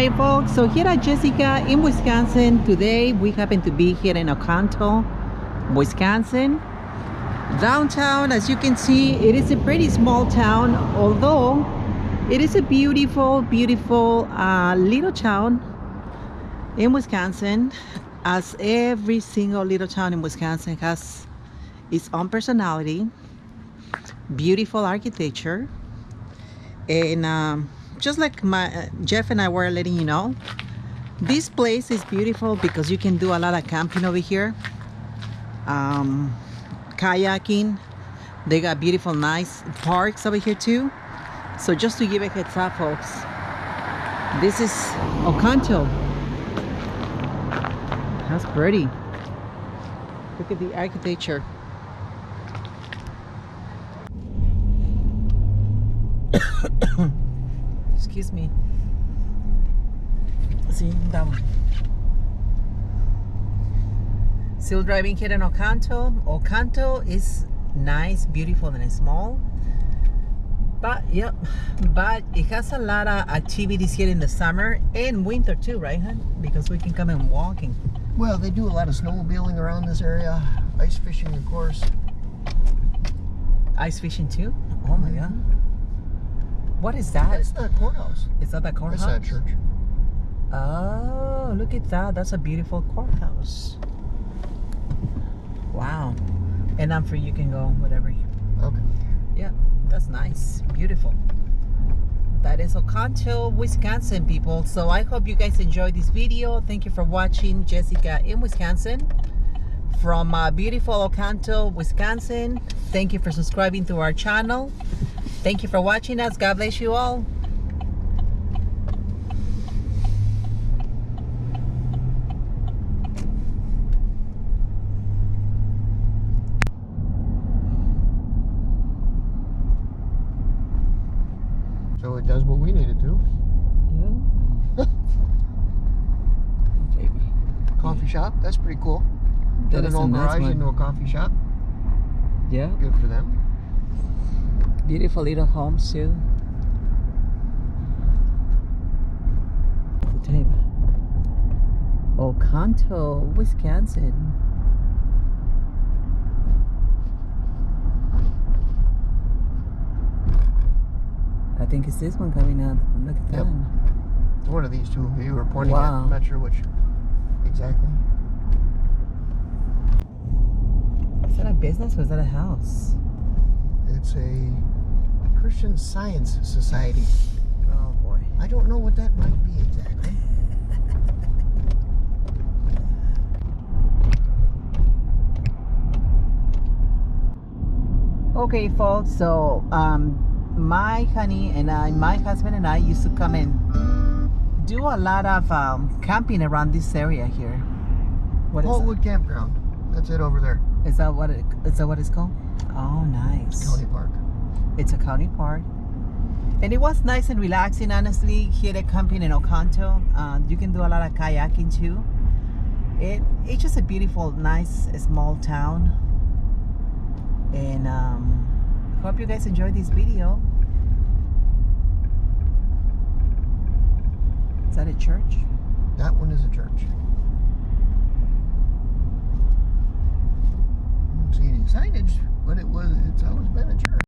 right, folks, so here at Jessica in Wisconsin. Today we happen to be here in Oconto, Wisconsin. Downtown, as you can see, it is a pretty small town, although it is a beautiful little town in Wisconsin, as every single little town in Wisconsin has its own personality, beautiful architecture, and just like Jeff and I were letting you know, this place is beautiful because you can do a lot of camping over here, kayaking. They got beautiful, nice parks over here too. So just to give a heads up, folks, this is Oconto. That's pretty. Look at the architecture. Excuse me. See that one. Still driving here in Oconto. Oconto is nice, beautiful, and small. But yep, but it has a lot of activities here in the summer and winter too, right, hon? Because we can come and walking. Well, they do a lot of snowmobiling around this area. Ice fishing, of course. Ice fishing too? Oh my God. What is that? That's the courthouse. Is that the courthouse? That's that church. Oh, look at that. That's a beautiful courthouse. Wow. And I'm free. You can go whatever. Okay. Yeah, that's nice. Beautiful. That is Oconto, Wisconsin, people. So I hope you guys enjoyed this video. Thank you for watching Jessica in Wisconsin from beautiful Oconto, Wisconsin. Thank you for subscribing to our channel. Thank you for watching us. God bless you all. So it does what we need it to. Yeah. Baby. Coffee shop. That's pretty cool. That Turn is an a old nice garage one. into a coffee shop. Yeah. Good for them. Beautiful little homes too. The tape. Oconto, Wisconsin. I think it's this one coming up. Look at that. Yep. It's one of these two you were pointing at. Wow. I'm not sure which exactly. Is that a business or is that a house? It's a Christian Science Society. Oh boy. I don't know what that might be exactly. Okay, folks, so my honey and my husband and I used to come and do a lot of camping around this area here. What is Holtwood Campground. That's it over there. that? Is that what it's called? Oh, nice. County Park. It's a county park. And it was nice and relaxing, honestly, here at camping in Oconto. You can do a lot of kayaking too. It's just a beautiful, nice, small town. And hope you guys enjoyed this video. Is that a church? That one is a church. I don't see any signage, but it's always been a church.